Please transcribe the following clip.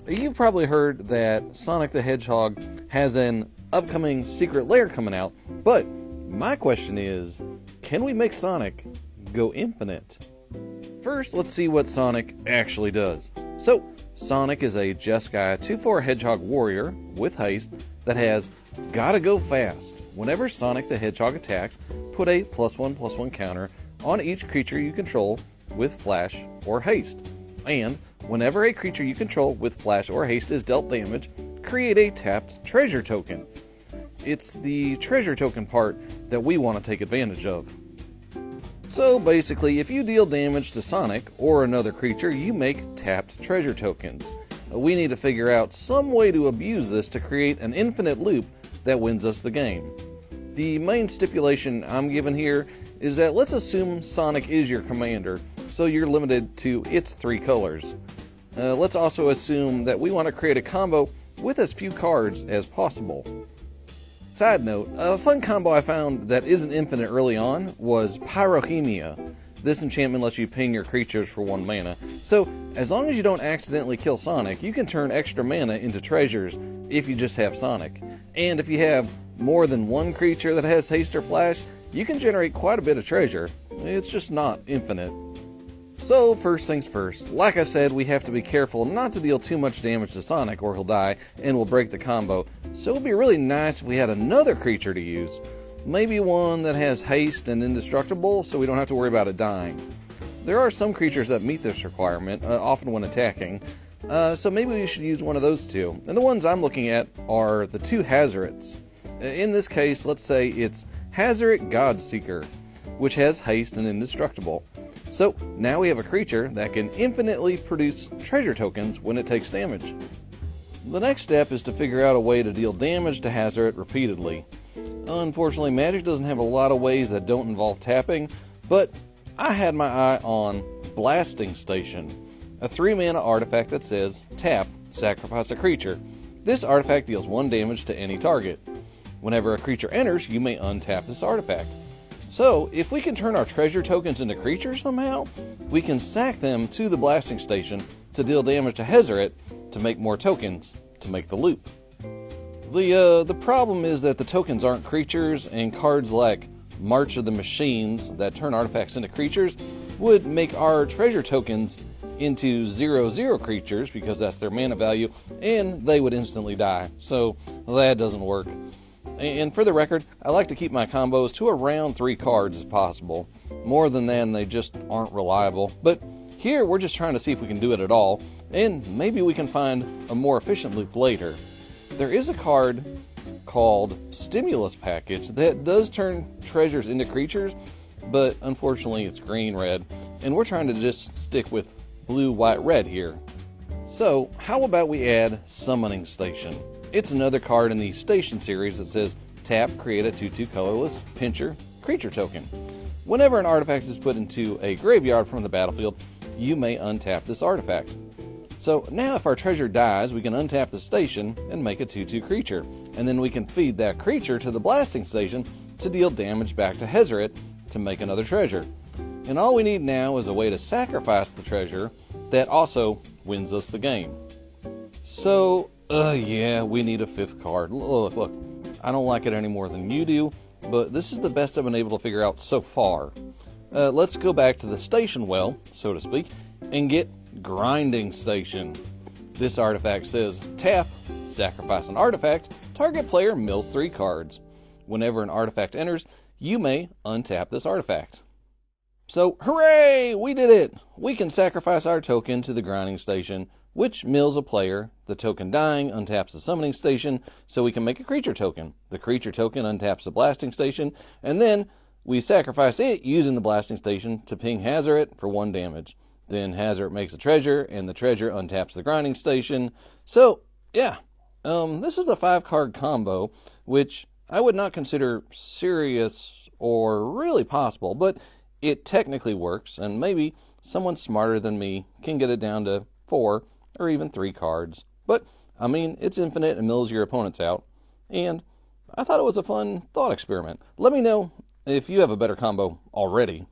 You've probably heard that Sonic the Hedgehog has an upcoming secret lair coming out, but my question is, can we make Sonic go infinite? First, let's see what Sonic actually does. So, Sonic is a Jeskai 2/4 Hedgehog warrior with haste that has gotta go fast. Whenever Sonic the Hedgehog attacks, put a +1/+1 counter on each creature you control with flash or haste. And whenever a creature you control with flash or haste is dealt damage, create a tapped treasure token. It's the treasure token part that we want to take advantage of. So basically, if you deal damage to Sonic or another creature, you make tapped treasure tokens. We need to figure out some way to abuse this to create an infinite loop that wins us the game. The main stipulation I'm given here is that let's assume Sonic is your commander, so you're limited to its 3 colors. Let's also assume that we want to create a combo with as few cards as possible. Side note, a fun combo I found that isn't infinite early on was Pyromia. This enchantment lets you ping your creatures for 1 mana. So, as long as you don't accidentally kill Sonic, you can turn extra mana into treasures if you just have Sonic. And if you have more than one creature that has haste or flash, you can generate quite a bit of treasure. It's just not infinite. So, first things first, like I said, we have to be careful not to deal too much damage to Sonic or he'll die and we'll break the combo. So it would be really nice if we had another creature to use. Maybe one that has haste and indestructible so we don't have to worry about it dying. There are some creatures that meet this requirement, often when attacking, so maybe we should use one of those two. And the ones I'm looking at are the 2 Hazerets. In this case, let's say it's Hazeret Godseeker, which has haste and indestructible. So now we have a creature that can infinitely produce treasure tokens when it takes damage. The next step is to figure out a way to deal damage to Hazeret repeatedly. Unfortunately, Magic doesn't have a lot of ways that don't involve tapping, but I had my eye on Blasting Station, a 3-mana artifact that says, tap, sacrifice a creature. This artifact deals 1 damage to any target. Whenever a creature enters, you may untap this artifact. So, if we can turn our treasure tokens into creatures somehow, we can sack them to the Blasting Station to deal damage to Hazeret to make more tokens to make the loop. The problem is that the tokens aren't creatures, and cards like March of the Machines that turn artifacts into creatures would make our treasure tokens into 0/0 creatures because that's their mana value, and they would instantly die. So that doesn't work. And for the record, I like to keep my combos to around 3 cards if possible. More than that, they just aren't reliable. But here, we're just trying to see if we can do it at all, and maybe we can find a more efficient loop later. There is a card called Stimulus Package that does turn treasures into creatures, but unfortunately it's green-red, and we're trying to just stick with blue, white, red here. So, how about we add Summoning Station? It's another card in the Station series that says, tap, create a 2/2 colorless pincher creature token. Whenever an artifact is put into a graveyard from the battlefield, you may untap this artifact. So now if our treasure dies, we can untap the station and make a 2/2 creature, and then we can feed that creature to the Blasting Station to deal damage back to Hazeret to make another treasure. And all we need now is a way to sacrifice the treasure that also wins us the game. So, yeah, we need a 5th card. Look, I don't like it any more than you do, but this is the best I've been able to figure out so far. Let's go back to the station well, so to speak, and get Grinding Station. This artifact says, tap, sacrifice an artifact, target player mills 3 cards. Whenever an artifact enters, you may untap this artifact. So, hooray! We did it! We can sacrifice our token to the Grinding Station, which mills a player. The token dying untaps the Summoning Station, so we can make a creature token. The creature token untaps the Blasting Station, and then we sacrifice it using the Blasting Station to ping Hazeret for 1 damage. Then Hazeret makes a treasure, and the treasure untaps the Grinding Station. So, yeah, this is a 5-card combo, which I would not consider serious or really possible, but it technically works, and maybe someone smarter than me can get it down to 4 or even 3 cards. But, I mean, it's infinite and mills your opponents out, and I thought it was a fun thought experiment. Let me know if you have a better combo already.